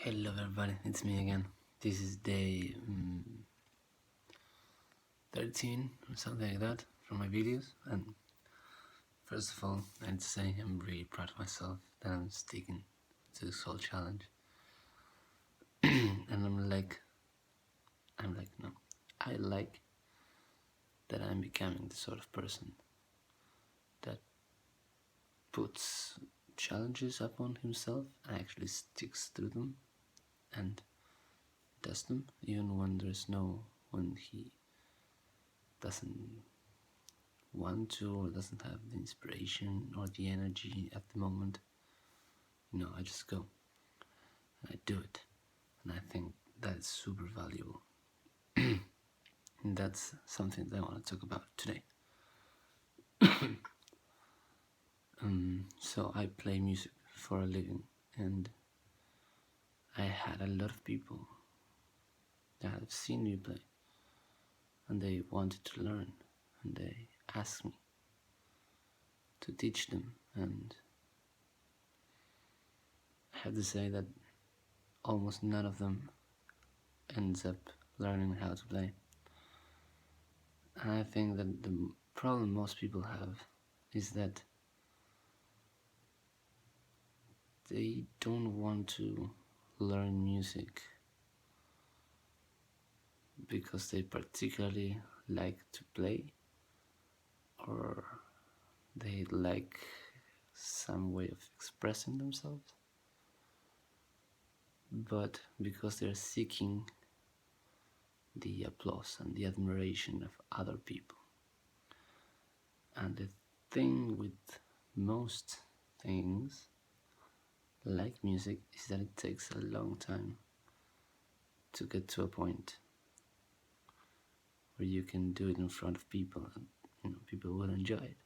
Hello everybody, it's me again. This is day 13 or something like that from my videos, and first of all I'd say I'm really proud of myself that I'm sticking to this whole challenge. And I like that I'm becoming the sort of person that puts challenges upon himself and actually sticks to them and does them even when he doesn't want to or doesn't have the inspiration or the energy at the moment. I just go and I do it, and I think that's super valuable. And that's something that I want to talk about today. So I play music for a living, and I had a lot of people that have seen me play, and they wanted to learn, and they asked me to teach them, and I have to say that almost none of them ends up learning how to play. And I think that the problem most people have is that they don't want to learn music because they particularly like to play, or they like some way of expressing themselves, but because they're seeking the applause and the admiration of other people. And the thing with most things like music is that it takes a long time to get to a point where you can do it in front of people and people will enjoy it.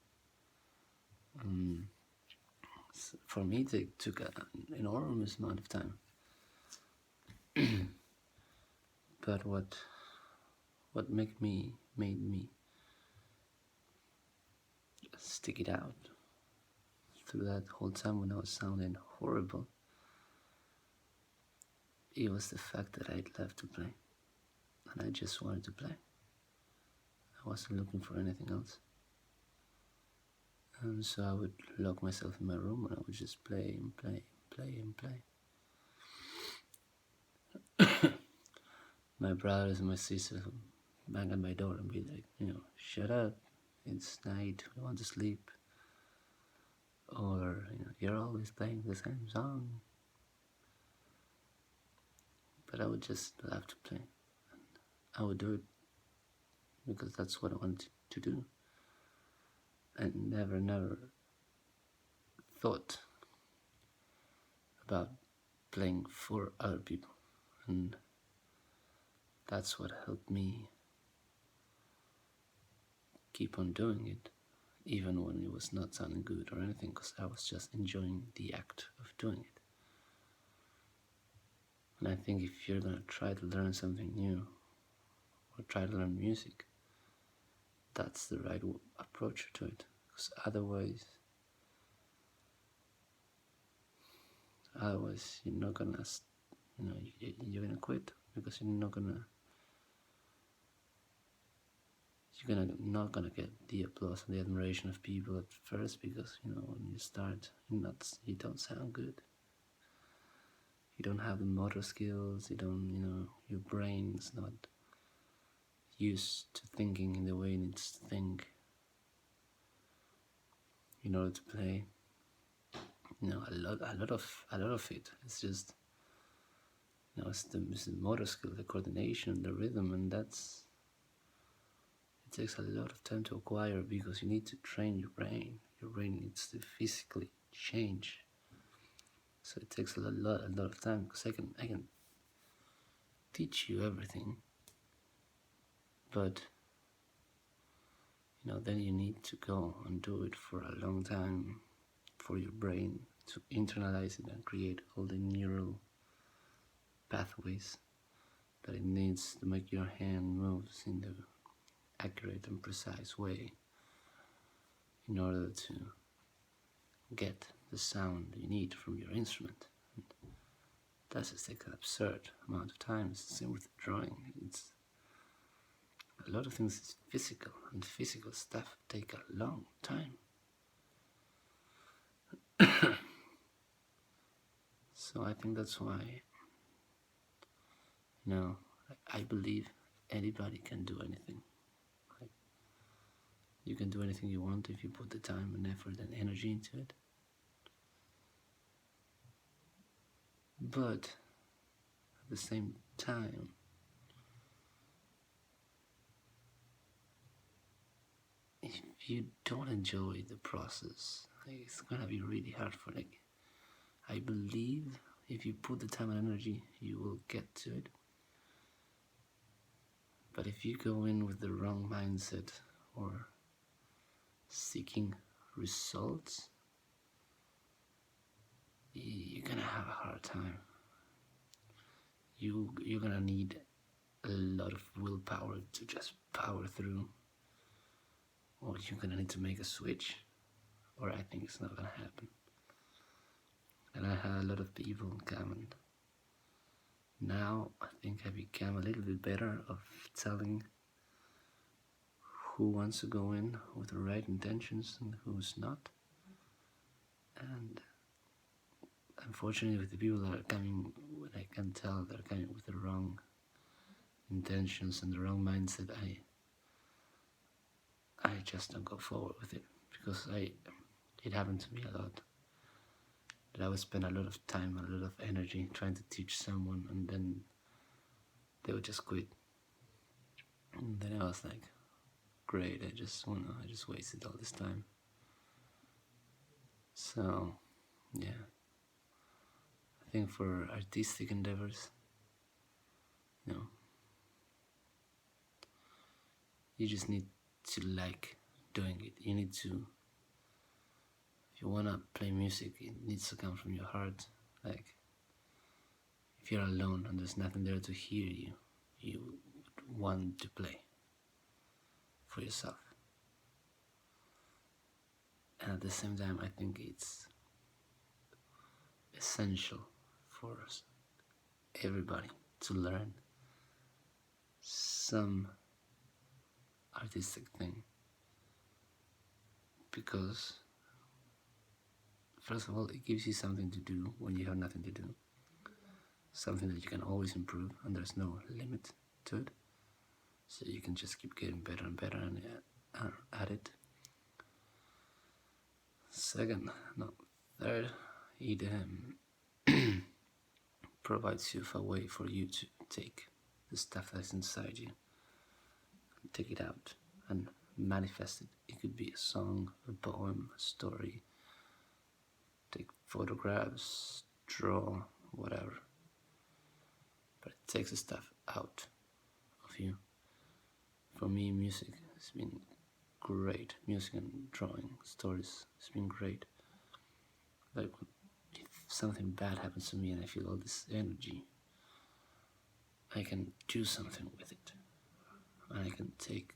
For me, it took an enormous amount of time. But what made me stick it out through that whole time when I was sounding horrible, it was the fact that I'd left to play, and I just wanted to play. I wasn't looking for anything else. And so I would lock myself in my room and I would just play and play and play and play. My brothers and my sisters would bang at my door and be like, shut up, it's night, we want to sleep. Or, you're always playing the same song. But I would just love to play. I would do it because that's what I wanted to do. I never thought about playing for other people. And that's what helped me keep on doing it, even when it was not sounding good or anything, because I was just enjoying the act of doing it. And I think if you're gonna try to learn something new, or try to learn music, that's the right approach to it, because otherwise you're not gonna, you're gonna quit, because you're not gonna get the applause and the admiration of people at first, because when you start, you don't sound good. You don't have the motor skills. Your brain's not used to thinking in the way it needs to think in order to play. A lot of it. It's just, it's the motor skill, the coordination, the rhythm, and it takes a lot of time to acquire, because you need to train your brain. Your brain needs to physically change. So it takes a lot of time, because I can teach you everything, but then you need to go and do it for a long time for your brain to internalize it and create all the neural pathways that it needs to make your hand moves in the accurate and precise way in order to get the sound you need from your instrument. And That just takes an absurd amount of time. It's the same with drawing. It's a lot of things is physical, and physical stuff take a long time. So I think that's why, I believe anybody can do anything. Like, you can do anything you want if you put the time and effort and energy into it. But at the same time, if you don't enjoy the process, it's gonna be really hard for I believe if you put the time and energy, you will get to it. But if you go in with the wrong mindset or seeking results, you're gonna have a hard time. You're gonna need a lot of willpower to just power through, or you're gonna need to make a switch, or I think it's not gonna happen. And I had a lot of people come, and now I think I became a little bit better of telling who wants to go in with the right intentions and who's not. And unfortunately, with the people that are coming, what I can tell they're coming with the wrong intentions and the wrong mindset, I just don't go forward with it, because it happened to me a lot. That I would spend a lot of time, a lot of energy trying to teach someone, and then they would just quit. And then I was like, great, I just wasted all this time. So, yeah. I think for artistic endeavors, you just need to like doing it. You need to, if you wanna play music, it needs to come from your heart. Like, if you're alone and there's nothing there to hear you, you want to play for yourself. And at the same time, I think it's essential for everybody to learn some artistic thing, because first of all, it gives you something to do when you have nothing to do, something that you can always improve and there's no limit to it, so you can just keep getting better and better and at it. Third, it provides you a way for you to take the stuff that's inside you, take it out and manifest it. It could be a song, a poem, a story, take photographs, draw, whatever. But it takes the stuff out of you. For me, music has been great. Music and drawing stories has been great. Like, if something bad happens to me and I feel all this energy, I can do something with it. And I can take,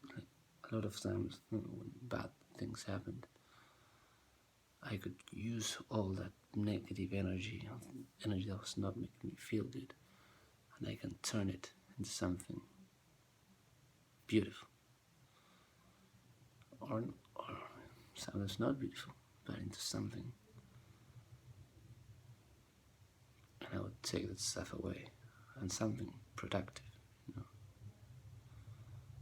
a lot of times when bad things happened, I could use all that negative energy that was not making me feel good, and I can turn it into something beautiful, or sometimes not beautiful, but into something. And I would take that stuff away, and something productive,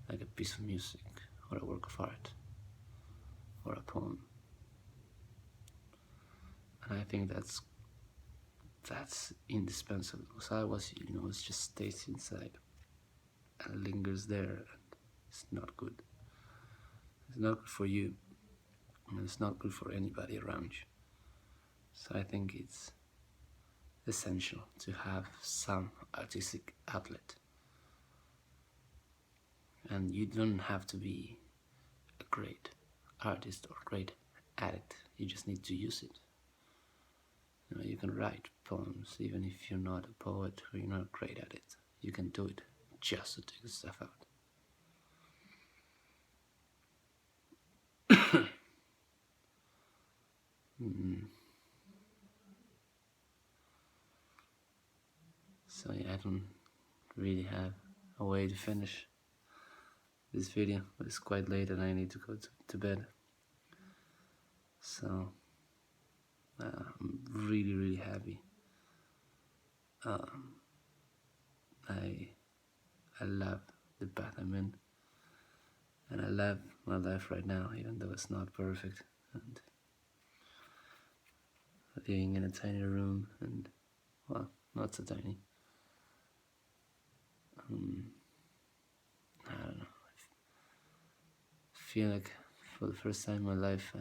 like a piece of music, or a work of art, or a poem. And I think that's indispensable, because otherwise, it just stays inside and lingers there, and it's not good. It's not good for you, and it's not good for anybody around you. So I think it's essential to have some artistic outlet. And you don't have to be a great artist or great at it. You just need to use it. You can write poems even if you're not a poet or you're not great at it. You can do it just to take the stuff out. So yeah, I don't really have a way to finish this video, but it's quite late and I need to go to bed. So I'm really happy. Um, I I love the path I'm in, and I love my life right now, even though it's not perfect. And living in a tiny room, and well, not so tiny. I don't know. I feel like for the first time in my life,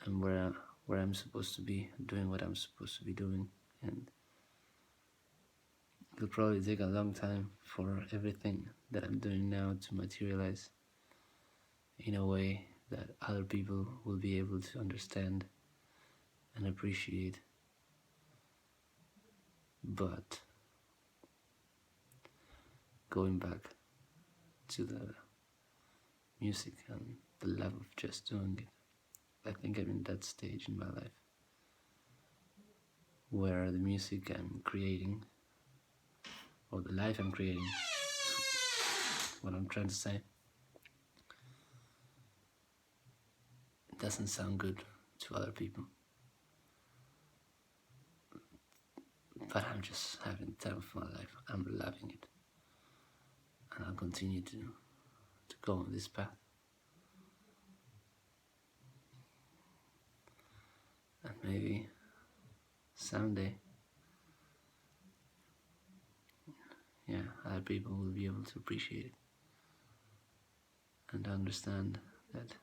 I'm where I'm supposed to be, doing what I'm supposed to be doing, and it'll probably take a long time for everything that I'm doing now to materialize in a way that other people will be able to understand and appreciate. But going back to the music and the love of just doing it, I think I'm in that stage in my life where the music I'm creating, or the life I'm creating, what I'm trying to say, it doesn't sound good to other people. But I'm just having the time of my life. I'm loving it. And I'll continue to go on this path. And maybe someday, yeah, other people will be able to appreciate it and understand that,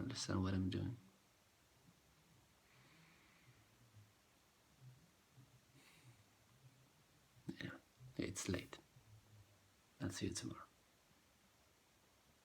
understand what I'm doing. Yeah, it's late. I'll see you tomorrow.